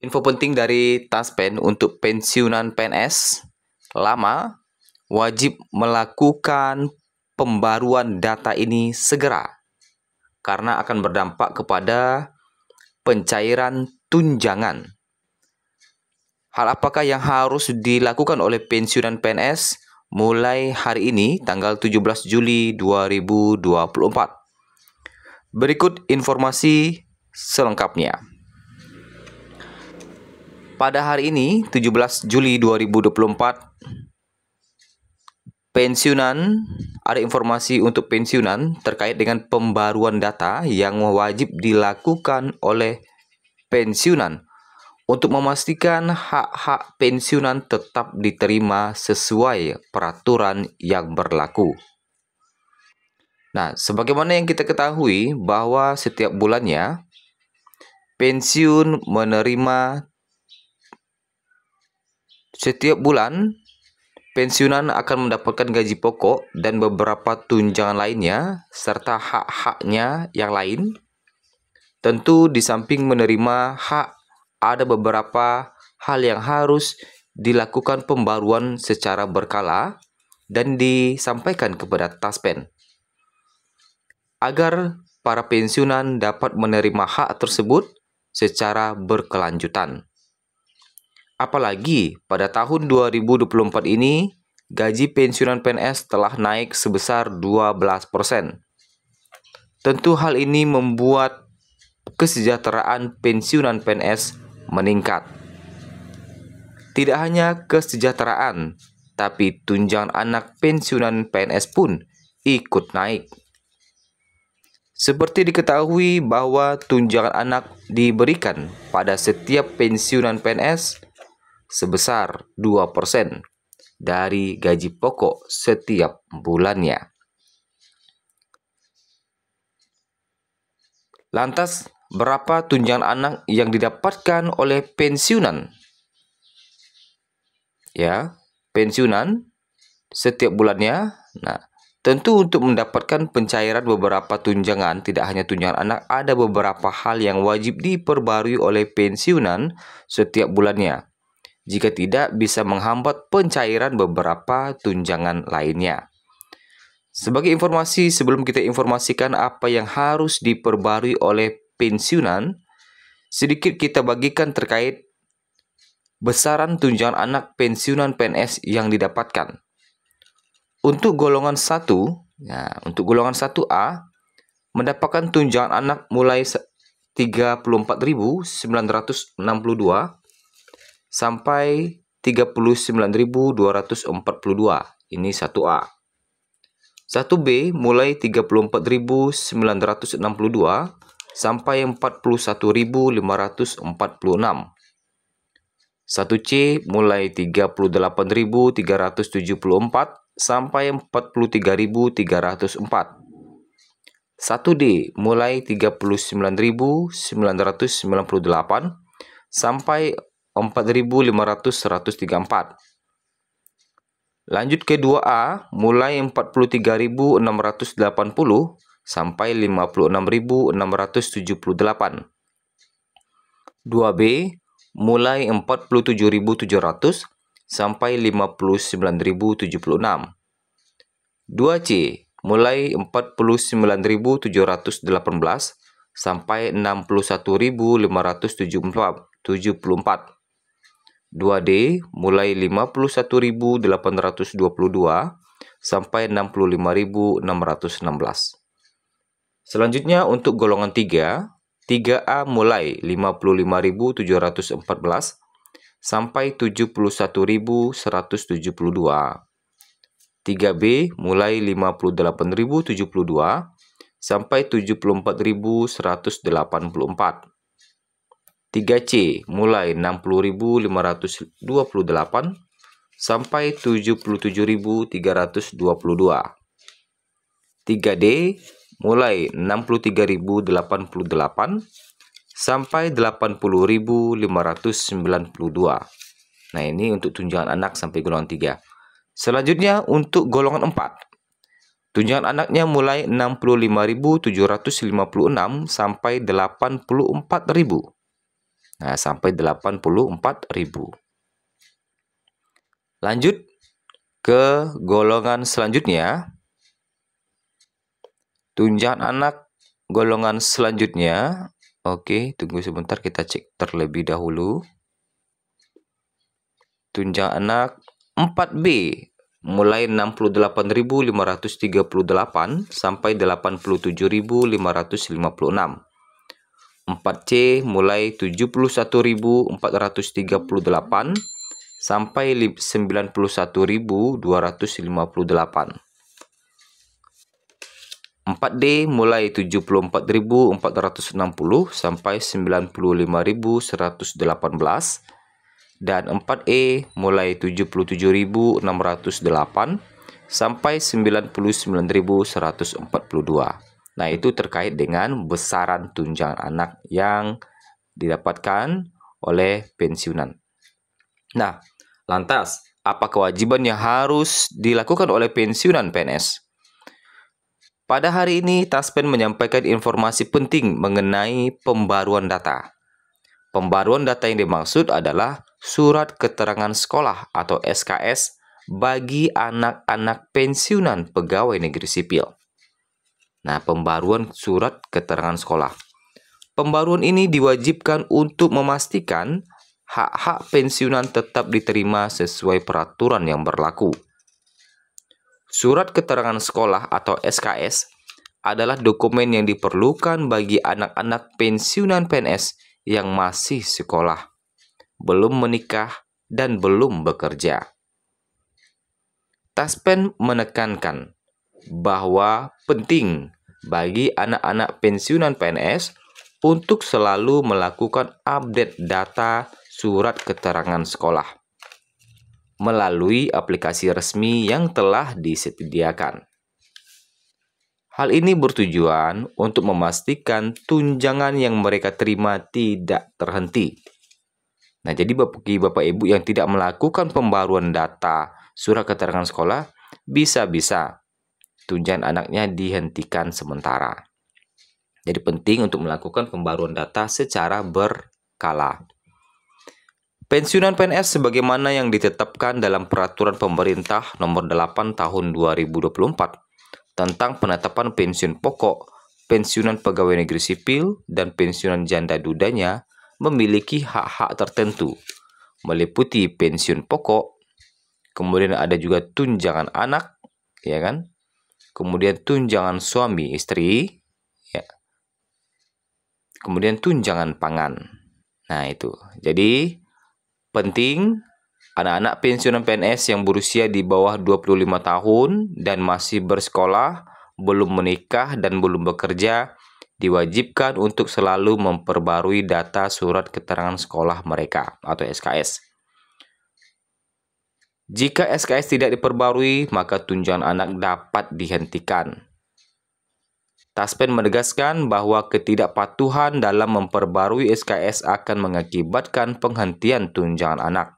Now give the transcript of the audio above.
Info penting dari Taspen untuk pensiunan PNS lama wajib melakukan pembaruan data ini segera karena akan berdampak kepada pencairan tunjangan. Hal apakah yang harus dilakukan oleh pensiunan PNS mulai hari ini tanggal 17 Juli 2024? Berikut informasi selengkapnya. Pada hari ini, 17 Juli 2024, ada informasi untuk pensiunan terkait dengan pembaruan data yang wajib dilakukan oleh pensiunan untuk memastikan hak-hak pensiunan tetap diterima sesuai peraturan yang berlaku. Nah, sebagaimana yang kita ketahui bahwa setiap bulannya pensiun menerima setiap bulan pensiunan akan mendapatkan gaji pokok dan beberapa tunjangan lainnya serta hak-haknya yang lain. Tentu di samping menerima hak, ada beberapa hal yang harus dilakukan pembaruan secara berkala dan disampaikan kepada Taspen agar para pensiunan dapat menerima hak tersebut secara berkelanjutan. Apalagi pada tahun 2024 ini, gaji pensiunan PNS telah naik sebesar 12%. Tentu hal ini membuat kesejahteraan pensiunan PNS meningkat. Tidak hanya kesejahteraan, tapi tunjangan anak pensiunan PNS pun ikut naik. Seperti diketahui bahwa tunjangan anak diberikan pada setiap pensiunan PNS sebesar 2% dari gaji pokok setiap bulannya. Lantas, berapa tunjangan anak yang didapatkan oleh pensiunan? Ya, pensiunan setiap bulannya. Nah, tentu untuk mendapatkan pencairan beberapa tunjangan, tidak hanya tunjangan anak, ada beberapa hal yang wajib diperbarui oleh pensiunan setiap bulannya. Jika tidak, bisa menghambat pencairan beberapa tunjangan lainnya. Sebagai informasi, sebelum kita informasikan apa yang harus diperbarui oleh pensiunan, sedikit kita bagikan terkait besaran tunjangan anak pensiunan PNS yang didapatkan. Untuk golongan 1, untuk golongan 1A, mendapatkan tunjangan anak mulai 34.962 sampai 39.242. Ini 1A. 1B mulai 34.962 sampai 41.546. 1C mulai 38.374 sampai 43.304. 1D mulai 39.998 sampai 4.534. Lanjut ke 2A mulai 43.680 sampai 56.678. 2B mulai 47.700 sampai 59.076. 2C mulai 49.718 sampai 61.574. 2D mulai 51.822 sampai 65.616. Selanjutnya untuk golongan 3, 3A mulai 55.714 sampai 71.172. 3B mulai 58.072 sampai 74.184. 3C mulai 60.528 sampai 77.322. 3D mulai 63.088 sampai 80.592. Nah, ini untuk tunjangan anak sampai golongan 3. Selanjutnya untuk golongan 4. Tunjangan anaknya mulai 65.756 sampai 84.000. Nah, sampai 84.000. Lanjut ke golongan selanjutnya. Tunjangan anak golongan selanjutnya. Oke, tunggu sebentar, kita cek terlebih dahulu. Tunjangan anak 4B mulai 68.538 sampai 87.556. 4C mulai 71.438 sampai 91.258. 4D mulai 74.460 sampai 95.118 dan 4E mulai 77.608 sampai 99.142. Nah, itu terkait dengan besaran tunjangan anak yang didapatkan oleh pensiunan. Nah, lantas apa kewajiban yang harus dilakukan oleh pensiunan PNS? Pada hari ini, Taspen menyampaikan informasi penting mengenai pembaruan data. Pembaruan data yang dimaksud adalah surat keterangan sekolah atau SKS bagi anak-anak pensiunan pegawai negeri sipil. Nah, pembaruan surat keterangan sekolah. Pembaruan ini diwajibkan untuk memastikan hak-hak pensiunan tetap diterima sesuai peraturan yang berlaku. Surat keterangan sekolah atau SKS adalah dokumen yang diperlukan bagi anak-anak pensiunan PNS yang masih sekolah, belum menikah, dan belum bekerja. Taspen menekankan bahwa penting bagi anak-anak pensiunan PNS untuk selalu melakukan update data surat keterangan sekolah melalui aplikasi resmi yang telah disediakan. Hal ini bertujuan untuk memastikan tunjangan yang mereka terima tidak terhenti. Nah, jadi bagi Bapak Ibu yang tidak melakukan pembaruan data surat keterangan sekolah, bisa-bisa tunjangan anaknya dihentikan sementara. Jadi penting untuk melakukan pembaruan data secara berkala. Pensiunan PNS sebagaimana yang ditetapkan dalam Peraturan Pemerintah Nomor 8 Tahun 2024 tentang penetapan pensiun pokok, pensiunan pegawai negeri sipil, dan pensiunan janda dudanya memiliki hak-hak tertentu, meliputi pensiun pokok, kemudian ada juga tunjangan anak, ya kan? Kemudian tunjangan suami istri, ya. Kemudian tunjangan pangan. Nah, itu. Jadi penting anak-anak pensiunan PNS yang berusia di bawah 25 tahun dan masih bersekolah, belum menikah dan belum bekerja diwajibkan untuk selalu memperbarui data surat keterangan sekolah mereka atau SKS. Jika SKS tidak diperbarui, maka tunjangan anak dapat dihentikan. Taspen menegaskan bahwa ketidakpatuhan dalam memperbarui SKS akan mengakibatkan penghentian tunjangan anak.